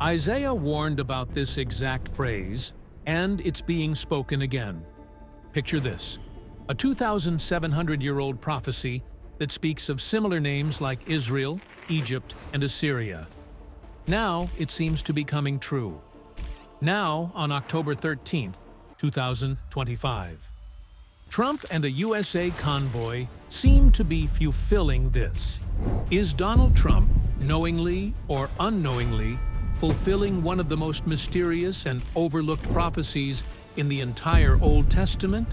Isaiah warned about this exact phrase, and it's being spoken again. Picture this: a 2,700-year-old prophecy that speaks of similar names like Israel, Egypt, and Assyria. Now it seems to be coming true. Now, on October 13th, 2025. Trump and a USA convoy seem to be fulfilling this. Is Donald Trump, knowingly or unknowingly, fulfilling one of the most mysterious and overlooked prophecies in the entire Old Testament?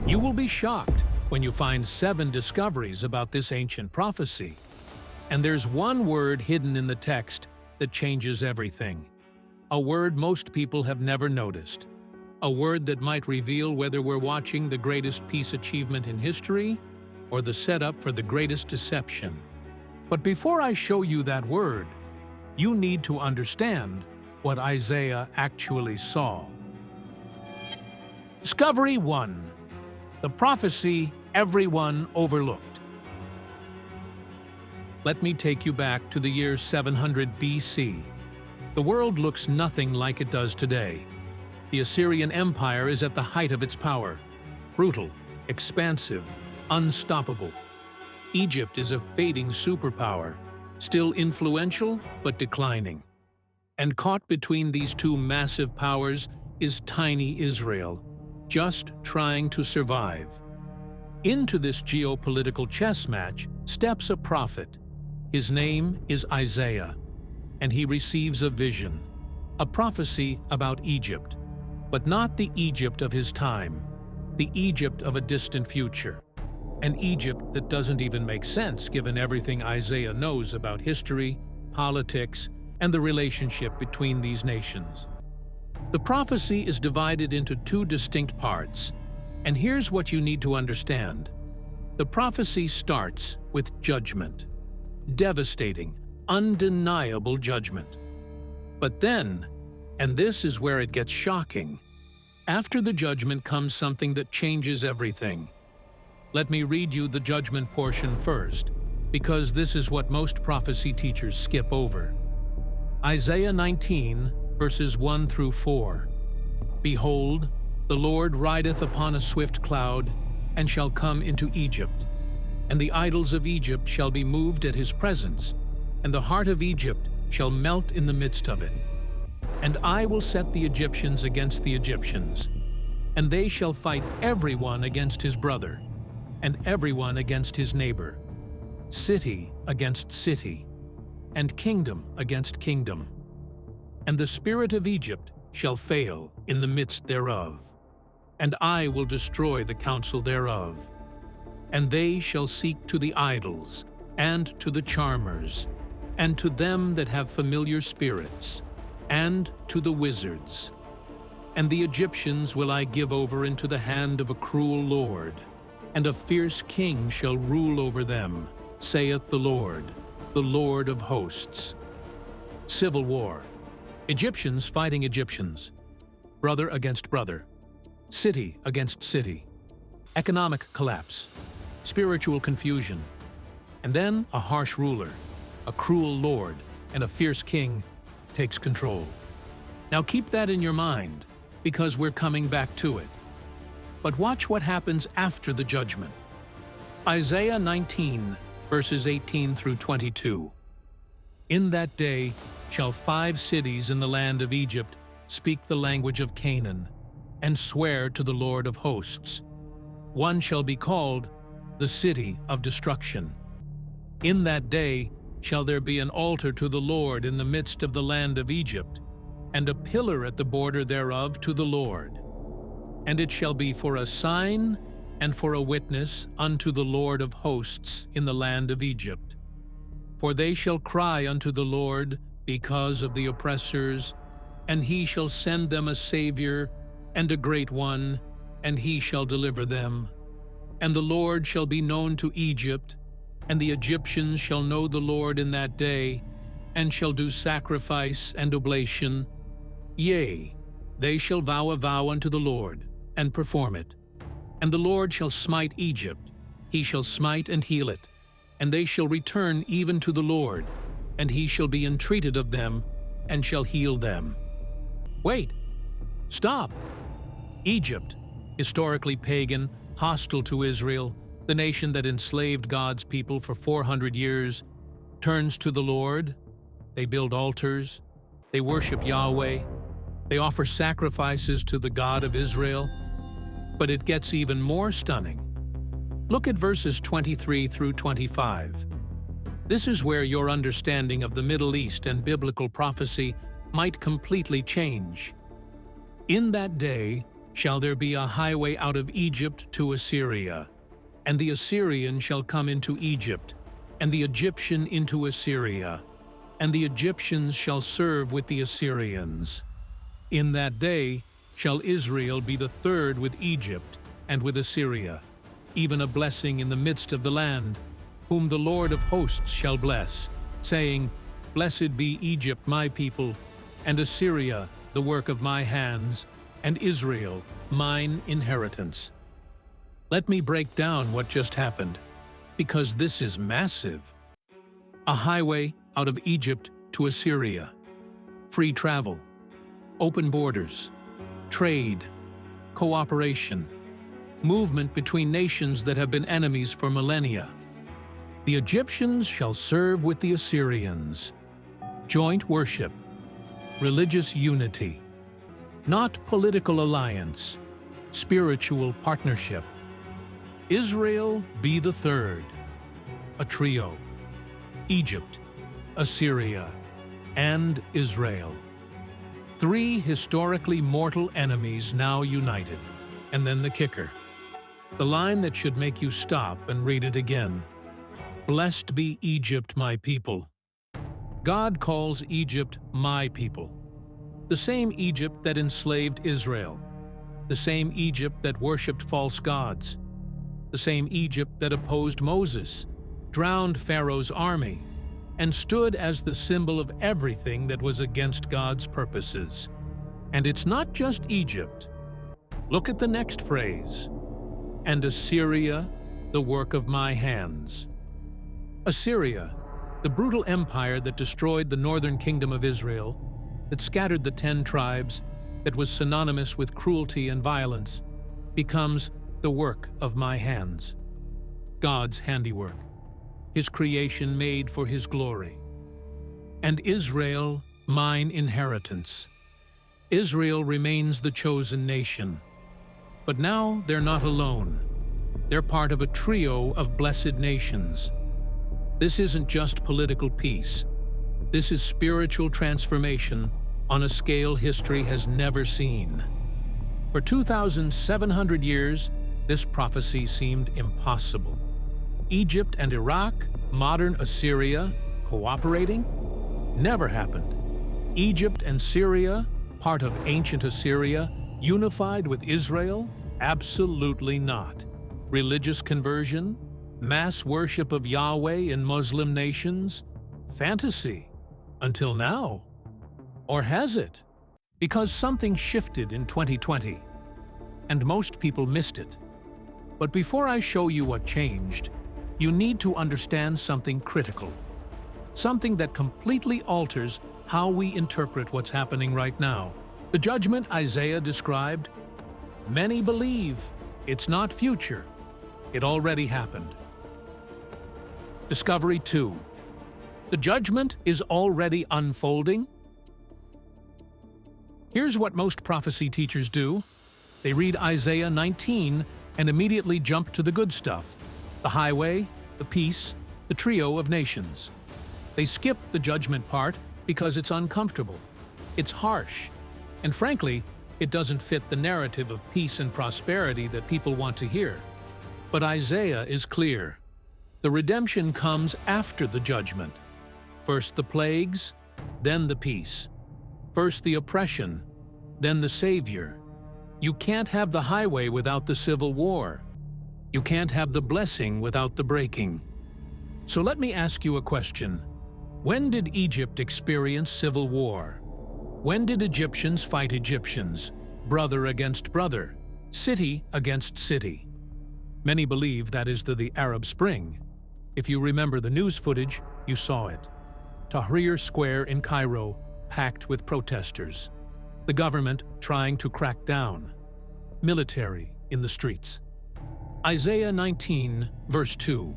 You will be shocked when you find 7 discoveries about this ancient prophecy. And there's one word hidden in the text that changes everything. A word most people have never noticed. A word that might reveal whether we're watching the greatest peace achievement in history or the setup for the greatest deception. But before I show you that word, you need to understand what Isaiah actually saw. Discovery 1. The prophecy everyone overlooked. Let me take you back to the year 700 BC. The world looks nothing like it does today. The Assyrian Empire is at the height of its power. Brutal, expansive, unstoppable. Egypt is a fading superpower, still influential but declining. And caught between these two massive powers is tiny Israel, just trying to survive. Into this geopolitical chess match steps a prophet. His name is Isaiah, and he receives a vision, a prophecy about Egypt, but not the Egypt of his time, the Egypt of a distant future, an Egypt that doesn't even make sense given everything Isaiah knows about history, politics, and the relationship between these nations. The prophecy is divided into 2 distinct parts, and here's what you need to understand. The prophecy starts with judgment. Devastating, undeniable judgment. But then, and this is where it gets shocking, after the judgment comes something that changes everything. Let me read you the judgment portion first, because this is what most prophecy teachers skip over. Isaiah 19, verses 1 through 4. Behold, the Lord rideth upon a swift cloud, and shall come into Egypt. And the idols of Egypt shall be moved at his presence, and the heart of Egypt shall melt in the midst of it. And I will set the Egyptians against the Egyptians, and they shall fight everyone against his brother, and everyone against his neighbor, city against city, and kingdom against kingdom. And the spirit of Egypt shall fail in the midst thereof, and I will destroy the counsel thereof. And they shall seek to the idols, and to the charmers, and to them that have familiar spirits, and to the wizards. And the Egyptians will I give over into the hand of a cruel lord, and a fierce king shall rule over them, saith the Lord of hosts. Civil war. Egyptians fighting Egyptians. Brother against brother. City against city. Economic collapse. Spiritual confusion. And then a harsh ruler, a cruel lord, and a fierce king takes control. Now keep that in your mind, because we're coming back to it. But watch what happens after the judgment. Isaiah 19, verses 18 through 22. In that day shall 5 cities in the land of Egypt speak the language of Canaan, and swear to the Lord of hosts. One shall be called the city of destruction. In that day shall there be an altar to the Lord in the midst of the land of Egypt, and a pillar at the border thereof to the Lord. And it shall be for a sign and for a witness unto the Lord of hosts in the land of Egypt. For they shall cry unto the Lord because of the oppressors, and he shall send them a Savior and a great one, and he shall deliver them. And the Lord shall be known to Egypt, and the Egyptians shall know the Lord in that day, and shall do sacrifice and oblation. Yea, they shall vow a vow unto the Lord, and perform it. And the Lord shall smite Egypt, he shall smite and heal it, and they shall return even to the Lord, and he shall be entreated of them, and shall heal them. Wait! Stop! Egypt, historically pagan, hostile to Israel, the nation that enslaved God's people for 400 years, turns to the Lord. They build altars. They worship Yahweh. They offer sacrifices to the God of Israel. But it gets even more stunning. Look at verses 23 through 25. This is where your understanding of the Middle East and biblical prophecy might completely change. In that day shall there be a highway out of Egypt to Assyria, and the Assyrian shall come into Egypt, and the Egyptian into Assyria, and the Egyptians shall serve with the Assyrians. In that day shall Israel be the third with Egypt and with Assyria, even a blessing in the midst of the land, whom the Lord of hosts shall bless, saying, Blessed be Egypt my people, and Assyria the work of my hands, and Israel mine inheritance. Let me break down what just happened, because this is massive. A highway out of Egypt to Assyria, free travel, open borders, trade, cooperation, movement between nations that have been enemies for millennia. The Egyptians shall serve with the Assyrians. Joint worship, religious unity, not political alliance, spiritual partnership. Israel be the third, a trio. Egypt, Assyria, and Israel. Three historically mortal enemies now united. And then the kicker. The line that should make you stop and read it again. Blessed be Egypt, my people. God calls Egypt my people. The same Egypt that enslaved Israel. The same Egypt that worshipped false gods. The same Egypt that opposed Moses, drowned Pharaoh's army, and stood as the symbol of everything that was against God's purposes. And it's not just Egypt. Look at the next phrase. And Assyria, the work of my hands. Assyria, the brutal empire that destroyed the northern kingdom of Israel, that scattered the 10 tribes, that was synonymous with cruelty and violence, becomes the work of my hands. God's handiwork, His creation made for His glory. And Israel, mine inheritance. Israel remains the chosen nation. But now they're not alone. They're part of a trio of blessed nations. This isn't just political peace. This is spiritual transformation on a scale history has never seen. For 2,700 years, this prophecy seemed impossible. Egypt and Iraq, modern Assyria, cooperating? Never happened. Egypt and Syria, part of ancient Assyria, unified with Israel? Absolutely not. Religious conversion? Mass worship of Yahweh in Muslim nations? Fantasy. Until now. Or has it? Because something shifted in 2020, and most people missed it. But before I show you what changed, you need to understand something critical. Something that completely alters how we interpret what's happening right now. The judgment Isaiah described? Many believe it's not future. It already happened. Discovery 2. The judgment is already unfolding? Here's what most prophecy teachers do. They read Isaiah 19 and immediately jump to the good stuff. The highway, the peace, the trio of nations. They skip the judgment part because it's uncomfortable. It's harsh. And frankly, it doesn't fit the narrative of peace and prosperity that people want to hear. But Isaiah is clear. The redemption comes after the judgment. First the plagues, then the peace. First the oppression, then the Savior. You can't have the highway without the civil war. You can't have the blessing without the breaking. So let me ask you a question. When did Egypt experience civil war? When did Egyptians fight Egyptians, brother against brother, city against city? Many believe that is the Arab Spring. If you remember the news footage, you saw it. Tahrir Square in Cairo, packed with protesters. The government trying to crack down. Military in the streets. Isaiah 19, verse 2.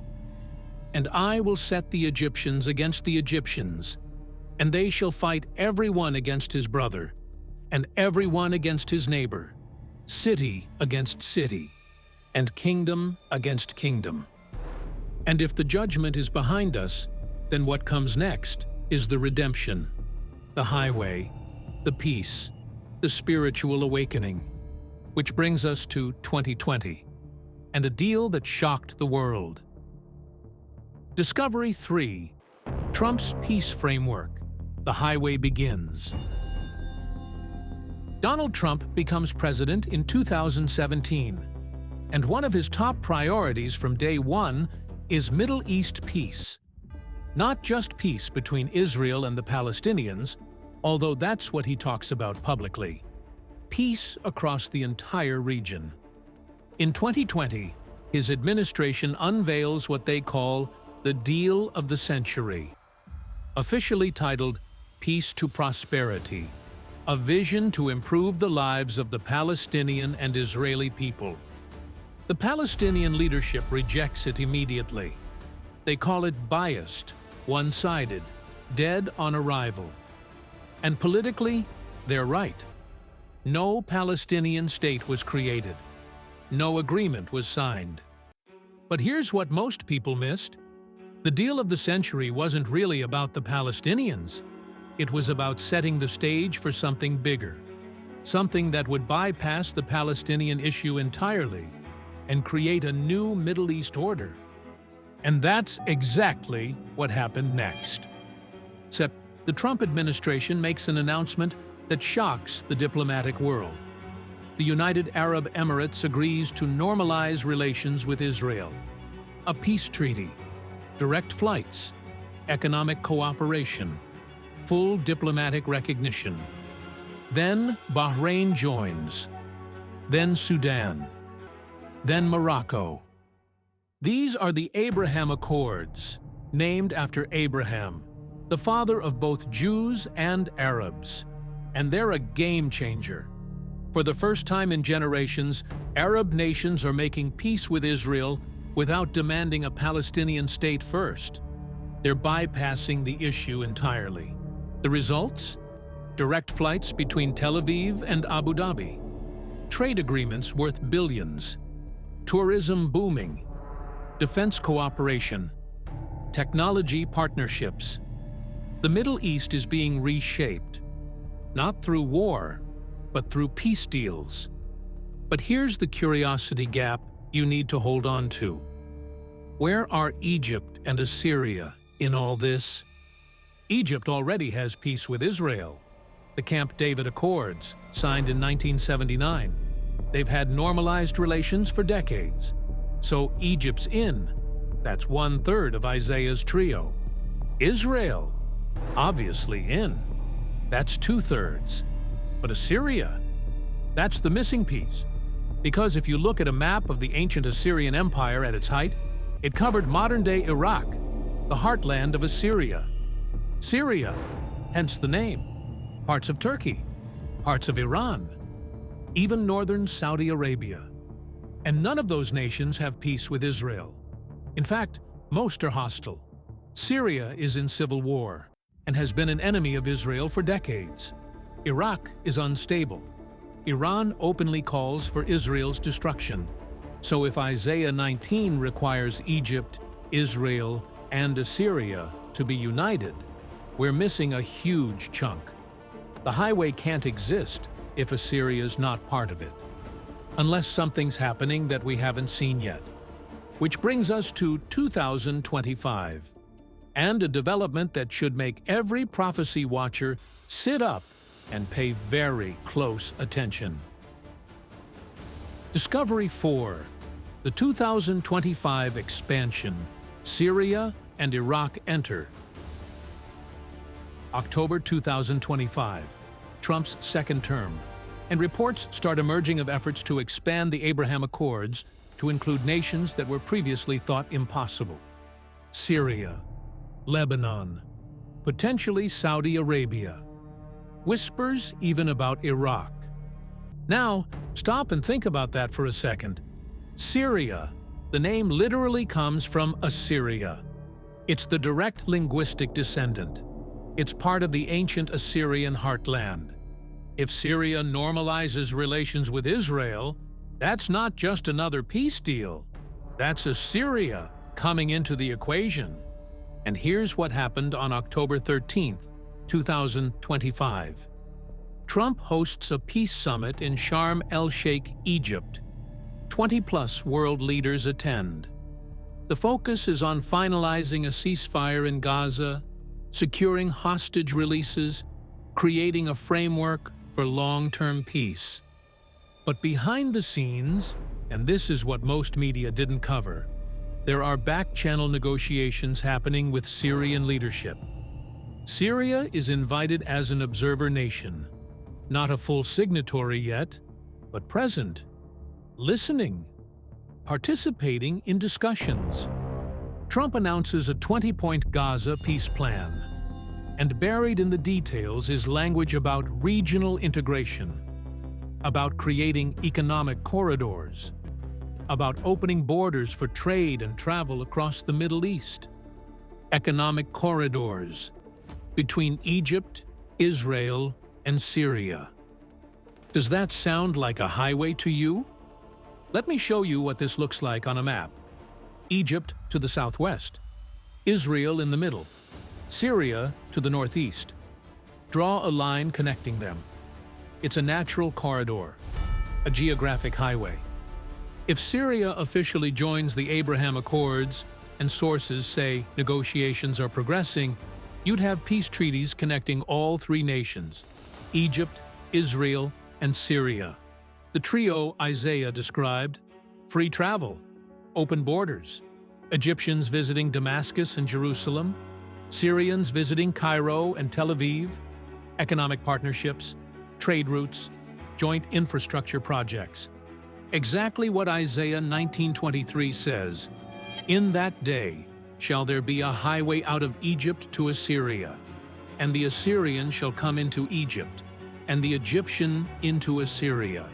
And I will set the Egyptians against the Egyptians, and they shall fight every one against his brother, and every one against his neighbor, city against city, and kingdom against kingdom. And if the judgment is behind us, then what comes next is the redemption, the highway, the peace, the spiritual awakening, which brings us to 2020, and a deal that shocked the world. Discovery 3. Trump's peace framework. The highway begins. Donald Trump becomes president in 2017, and one of his top priorities from day one is Middle East peace. Not just peace between Israel and the Palestinians, although that's what he talks about publicly. Peace across the entire region. In 2020, his administration unveils what they call the Deal of the Century, officially titled Peace to Prosperity, a vision to improve the lives of the Palestinian and Israeli people. The Palestinian leadership rejects it immediately. They call it biased, one-sided, dead on arrival. And politically, they're right. No Palestinian state was created. No agreement was signed. But here's what most people missed. The deal of the century wasn't really about the Palestinians. It was about setting the stage for something bigger, something that would bypass the Palestinian issue entirely and create a new Middle East order. And that's exactly what happened next. Except the Trump administration makes an announcement that shocks the diplomatic world. The United Arab Emirates agrees to normalize relations with Israel. A peace treaty, direct flights, economic cooperation, full diplomatic recognition. Then Bahrain joins. Then Sudan. Then Morocco. These are the Abraham Accords, named after Abraham, the father of both Jews and Arabs. And they're a game changer. For the first time in generations, Arab nations are making peace with Israel without demanding a Palestinian state first. They're bypassing the issue entirely. The results? Direct flights between Tel Aviv and Abu Dhabi. Trade agreements worth billions. Tourism booming. Defense cooperation. Technology partnerships. The Middle East is being reshaped. Not through war, but through peace deals. But here's the curiosity gap you need to hold on to. Where are Egypt and Assyria in all this? Egypt already has peace with Israel. The Camp David Accords, signed in 1979. They've had normalized relations for decades. So Egypt's in. That's 1/3 of Isaiah's trio. Israel, obviously in. That's 2/3. But Assyria, that's the missing piece. Because if you look at a map of the ancient Assyrian Empire at its height, it covered modern-day Iraq, the heartland of Assyria. Syria, hence the name. Parts of Turkey, parts of Iran, even northern Saudi Arabia. And none of those nations have peace with Israel. In fact, most are hostile. Syria is in civil war and has been an enemy of Israel for decades. Iraq is unstable. Iran openly calls for Israel's destruction. So if Isaiah 19 requires Egypt, Israel, and Assyria to be united, we're missing a huge chunk. The highway can't exist if Assyria's not part of it, unless something's happening that we haven't seen yet. Which brings us to 2025, and a development that should make every prophecy watcher sit up and pay very close attention. Discovery 4. The 2025 expansion. Syria and Iraq enter. October 2025. Trump's second term. And reports start emerging of efforts to expand the Abraham Accords to include nations that were previously thought impossible. Syria, Lebanon, potentially Saudi Arabia. whispers even about Iraq. Now, stop and think about that for a second. Syria. The name literally comes from Assyria. It's the direct linguistic descendant. It's part of the ancient Assyrian heartland. If Syria normalizes relations with Israel, that's not just another peace deal. That's Assyria coming into the equation. And here's what happened on October 13th, 2025. Trump hosts a peace summit in Sharm el-Sheikh, Egypt. 20-plus world leaders attend. The focus is on finalizing a ceasefire in Gaza, securing hostage releases, creating a framework for long-term peace. But behind the scenes, and this is what most media didn't cover, there are back-channel negotiations happening with Syrian leadership. Syria is invited as an observer nation, not a full signatory yet, but present, listening, participating in discussions. Trump announces a 20-point Gaza peace plan, and buried in the details is language about regional integration, about creating economic corridors, about opening borders for trade and travel across the Middle East. Economic corridors between Egypt, Israel, and Syria. Does that sound like a highway to you? Let me show you what this looks like on a map. Egypt to the southwest, Israel in the middle, Syria to the northeast. Draw a line connecting them. It's a natural corridor, a geographic highway. If Syria officially joins the Abraham Accords, and sources say negotiations are progressing, you'd have peace treaties connecting all three nations, Egypt, Israel, and Syria. The trio Isaiah described: free travel, open borders, Egyptians visiting Damascus and Jerusalem, Syrians visiting Cairo and Tel Aviv, economic partnerships, trade routes, joint infrastructure projects. Exactly what Isaiah 19:23 says, "In that day shall there be a highway out of Egypt to Assyria, and the Assyrian shall come into Egypt, and the Egyptian into Assyria."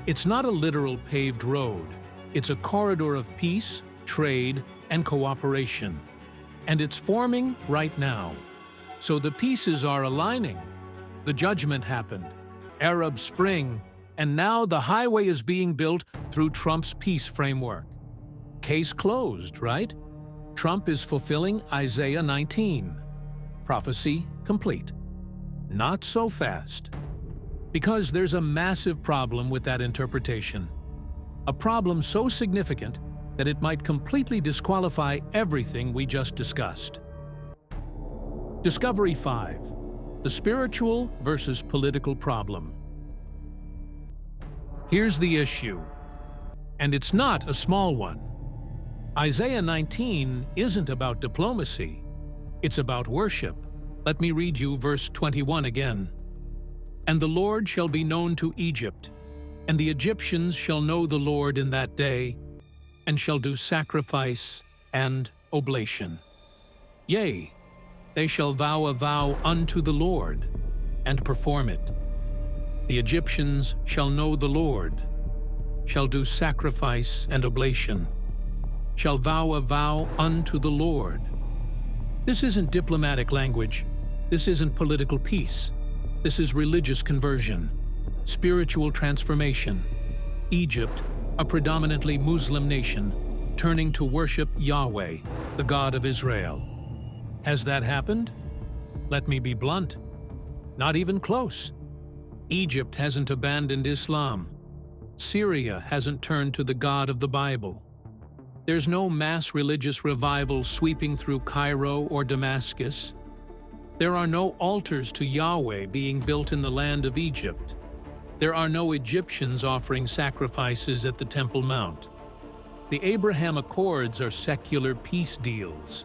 It's not a literal paved road. It's a corridor of peace, trade, and cooperation. And it's forming right now. So the pieces are aligning. The judgment happened, Arab Spring, and now the highway is being built through Trump's peace framework. Case closed, right? Trump is fulfilling Isaiah 19. Prophecy complete. Not so fast. Because there's a massive problem with that interpretation. A problem so significant that it might completely disqualify everything we just discussed. Discovery 5. The spiritual versus political problem. Here's the issue, and it's not a small one. Isaiah 19 isn't about diplomacy. It's about worship. Let me read you verse 21 again. "And the Lord shall be known to Egypt, and the Egyptians shall know the Lord in that day, and shall do sacrifice and oblation. Yea, they shall vow a vow unto the Lord, and perform it. The Egyptians shall know the Lord, shall do sacrifice and oblation, shall vow a vow unto the Lord." This isn't diplomatic language. This isn't political peace. This is religious conversion, spiritual transformation. Egypt, a predominantly Muslim nation, turning to worship Yahweh, the God of Israel. Has that happened? Let me be blunt. Not even close. Egypt hasn't abandoned Islam. Syria hasn't turned to the God of the Bible. There's no mass religious revival sweeping through Cairo or Damascus. There are no altars to Yahweh being built in the land of Egypt. There are no Egyptians offering sacrifices at the Temple Mount. The Abraham Accords are secular peace deals.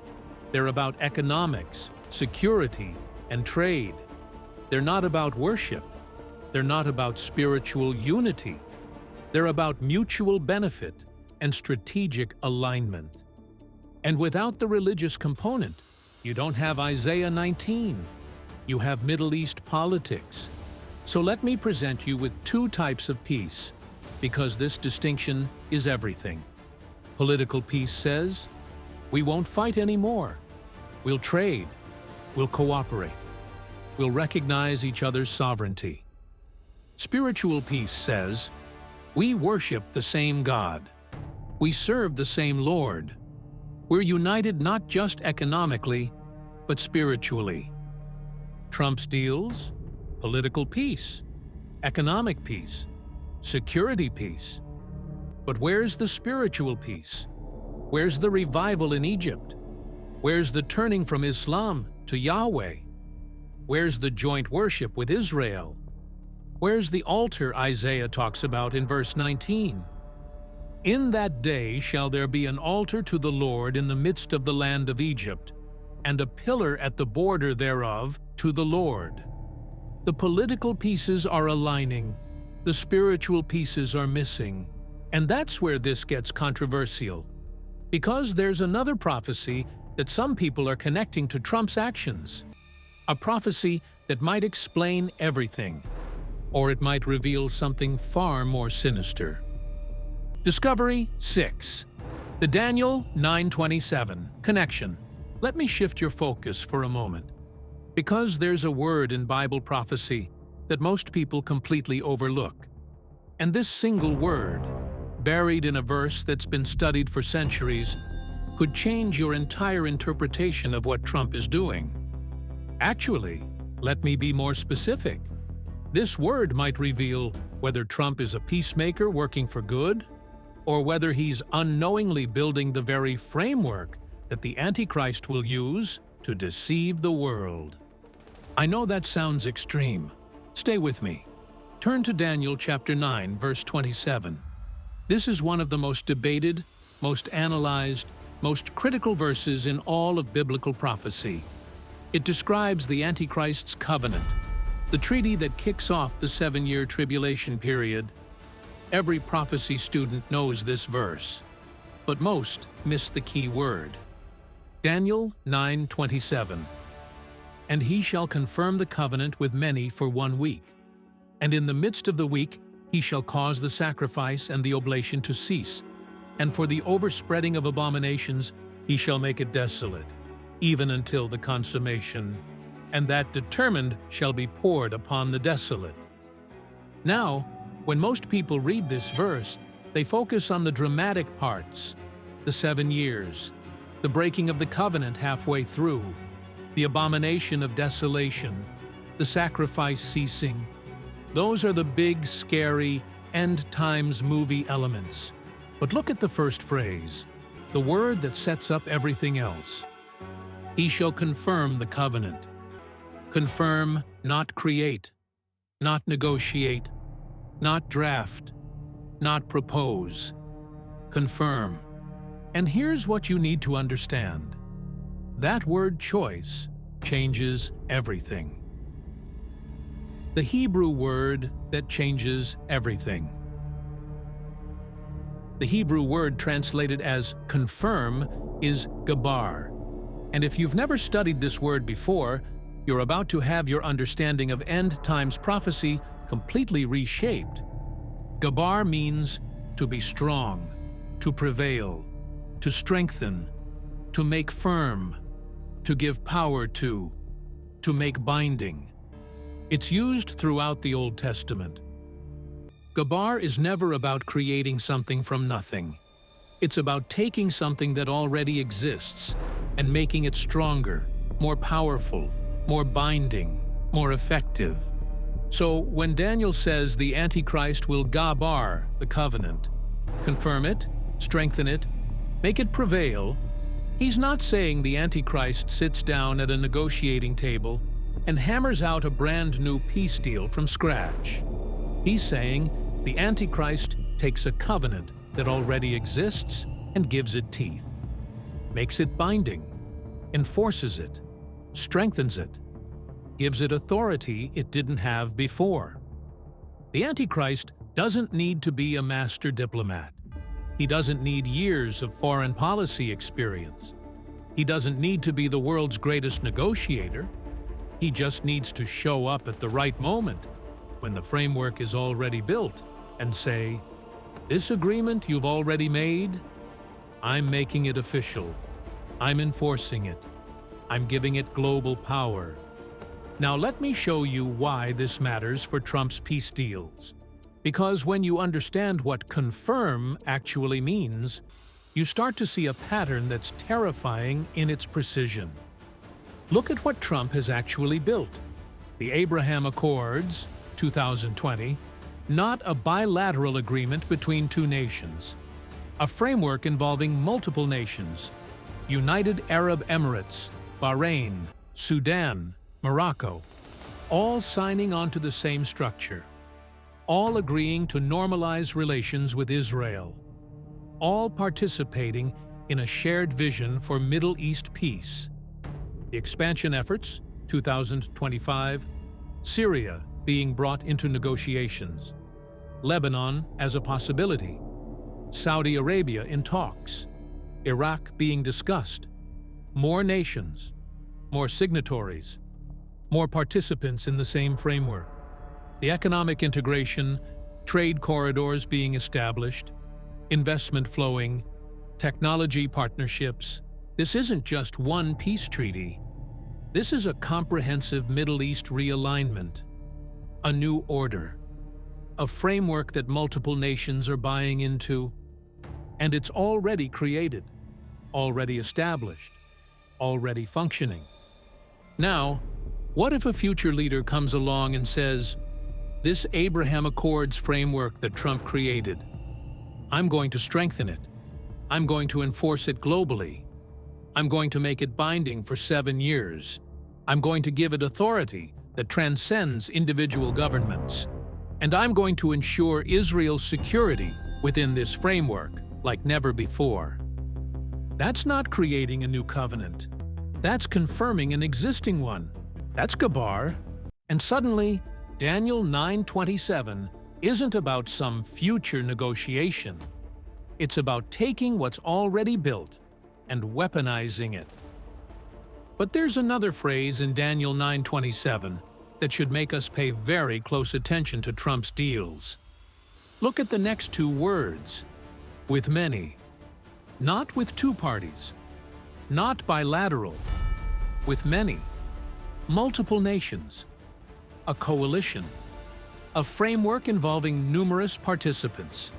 They're about economics, security, and trade. They're not about worship. They're not about spiritual unity. They're about mutual benefit and strategic alignment. And without the religious component, you don't have Isaiah 19. you have Middle East politics. So let me present you with two types of peace, because this distinction is everything. Political peace says, we won't fight anymore. We'll trade. We'll cooperate. We'll recognize each other's sovereignty. Spiritual peace says, we worship the same God. We serve the same Lord. We're united not just economically, but spiritually. Trump's deals, political peace, economic peace, security peace. But where's the spiritual peace? Where's the revival in Egypt? Where's the turning from Islam to Yahweh? Where's the joint worship with Israel? Where's the altar Isaiah talks about in verse 19? In that day shall there be an altar to the Lord in the midst of the land of Egypt, and a pillar at the border thereof to the Lord. The political pieces are aligning, the spiritual pieces are missing, and that's where this gets controversial. Because there's another prophecy that some people are connecting to Trump's actions. A prophecy that might explain everything, or it might reveal something far more sinister. Discovery 6. The Daniel 9:27 connection. Let me shift your focus for a moment. Because there's a word in Bible prophecy that most people completely overlook. And this single word, buried in a verse that's been studied for centuries, could change your entire interpretation of what Trump is doing. Actually, let me be more specific. This word might reveal whether Trump is a peacemaker working for good, or whether he's unknowingly building the very framework that the Antichrist will use to deceive the world. I know that sounds extreme. Stay with me. Turn to Daniel chapter 9, verse 27. This is one of the most debated, most analyzed, most critical verses in all of biblical prophecy. It describes the Antichrist's covenant, the treaty that kicks off the 7-year tribulation period. Every prophecy student knows this verse, but most miss the key word. Daniel 9:27. And he shall confirm the covenant with many for 1 week. And in the midst of the week he shall cause the sacrifice and the oblation to cease. And for the overspreading of abominations he shall make it desolate, even until the consummation. And that determined shall be poured upon the desolate. Now, when most people read this verse, they focus on the dramatic parts, the 7 years, the breaking of the covenant halfway through, the abomination of desolation, the sacrifice ceasing. Those are the big, scary, end times movie elements. But look at the first phrase, the word that sets up everything else. He shall confirm the covenant. Confirm, not create, not negotiate, not draft, not propose. Confirm. And here's what you need to understand. That word choice changes everything. The Hebrew word that changes everything. The Hebrew word translated as confirm is gabar. And if you've never studied this word before, you're about to have your understanding of end times prophecy completely reshaped. Gabar means to be strong, to prevail, to strengthen, to make firm, to give power to make binding. It's used throughout the Old Testament. Gabar is never about creating something from nothing. It's about taking something that already exists and making it stronger, more powerful, more binding, more effective. So when Daniel says the Antichrist will gabar the covenant, confirm it, strengthen it, make it prevail, he's not saying the Antichrist sits down at a negotiating table and hammers out a brand new peace deal from scratch. He's saying the Antichrist takes a covenant that already exists and gives it teeth, makes it binding, enforces it, strengthens it, gives it authority it didn't have before. The Antichrist doesn't need to be a master diplomat. He doesn't need years of foreign policy experience. He doesn't need to be the world's greatest negotiator. He just needs to show up at the right moment, when the framework is already built, and say, "This agreement you've already made, I'm making it official. I'm enforcing it. I'm giving it global power." Now let me show you why this matters for Trump's peace deals. Because when you understand what confirm actually means, you start to see a pattern that's terrifying in its precision. Look at what Trump has actually built. The Abraham Accords, 2020, not a bilateral agreement between two nations. A framework involving multiple nations: United Arab Emirates, Bahrain, Sudan, Morocco, all signing on to the same structure, all agreeing to normalize relations with Israel, all participating in a shared vision for Middle East peace. The expansion efforts, 2025, Syria being brought into negotiations, Lebanon as a possibility, Saudi Arabia in talks, Iraq being discussed, more nations, more signatories, more participants in the same framework, the economic integration, trade corridors being established, investment flowing, technology partnerships. This isn't just one peace treaty. This is a comprehensive Middle East realignment, a new order, a framework that multiple nations are buying into, and it's already created, already established, already functioning. Now, what if a future leader comes along and says, "This Abraham Accords framework that Trump created, I'm going to strengthen it. I'm going to enforce it globally. I'm going to make it binding for 7 years. I'm going to give it authority that transcends individual governments. And I'm going to ensure Israel's security within this framework like never before." That's not creating a new covenant. That's confirming an existing one. That's Gabar. And suddenly, Daniel 9:27 isn't about some future negotiation. It's about taking what's already built and weaponizing it. But there's another phrase in Daniel 9:27 that should make us pay very close attention to Trump's deals. Look at the next two words: with many. Not with two parties. Not bilateral. With many. Multiple nations. A coalition. A framework involving numerous participants.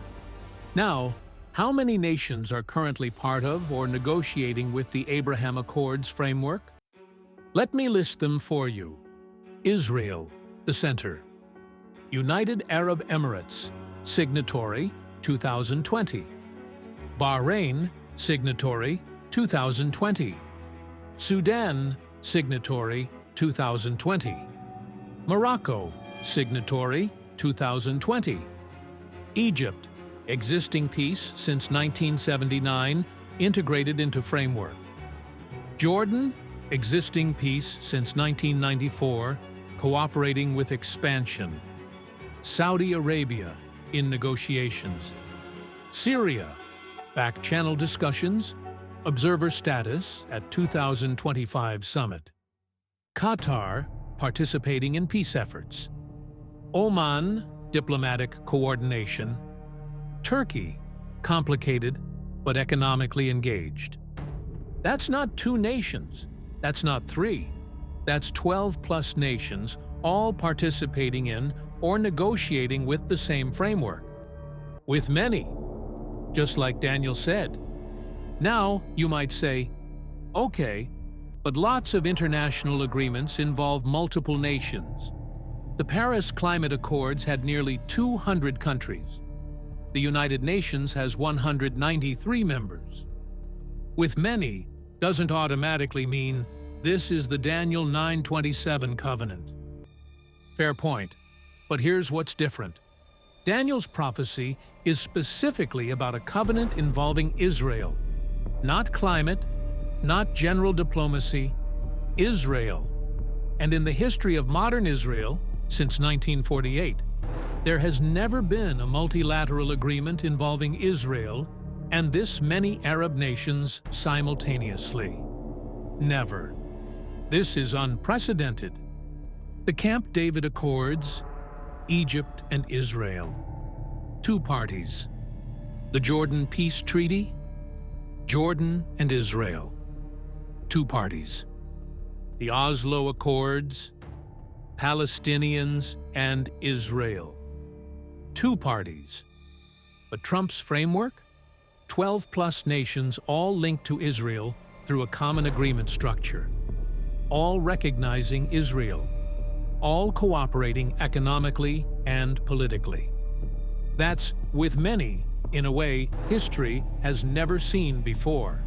Now, how many nations are currently part of or negotiating with the Abraham Accords framework? Let me list them for you. Israel, the center. United Arab Emirates, signatory, 2020. Bahrain, signatory, 2020. Sudan, signatory, 2020. Morocco, signatory, 2020. Egypt, existing peace since 1979, integrated into framework. Jordan, existing peace since 1994, cooperating with expansion. Saudi Arabia, in negotiations. Syria, back-channel discussions, observer status at 2025 summit. Qatar, participating in peace efforts. Oman, diplomatic coordination. Turkey, complicated but economically engaged. That's not two nations. That's not three. That's 12+ nations, all participating in or negotiating with the same framework. With many, just like Daniel said. Now, you might say, okay, but lots of international agreements involve multiple nations. The Paris Climate Accords had nearly 200 countries. The United Nations has 193 members. With many doesn't automatically mean this is the Daniel 9:27 covenant. Fair point, but here's what's different. Daniel's prophecy is specifically about a covenant involving Israel, not climate, not general diplomacy, Israel. And in the history of modern Israel, since 1948, there has never been a multilateral agreement involving Israel and this many Arab nations simultaneously. Never. This is unprecedented, The Camp David Accords, Egypt and Israel. 2 parties. The Jordan Peace Treaty, Jordan and Israel. 2 parties. The Oslo Accords, Palestinians and Israel. 2 parties. But Trump's framework? 12+ nations all linked to Israel through a common agreement structure. All recognizing Israel. All cooperating economically and politically. That's, with many, in a way history has never seen before.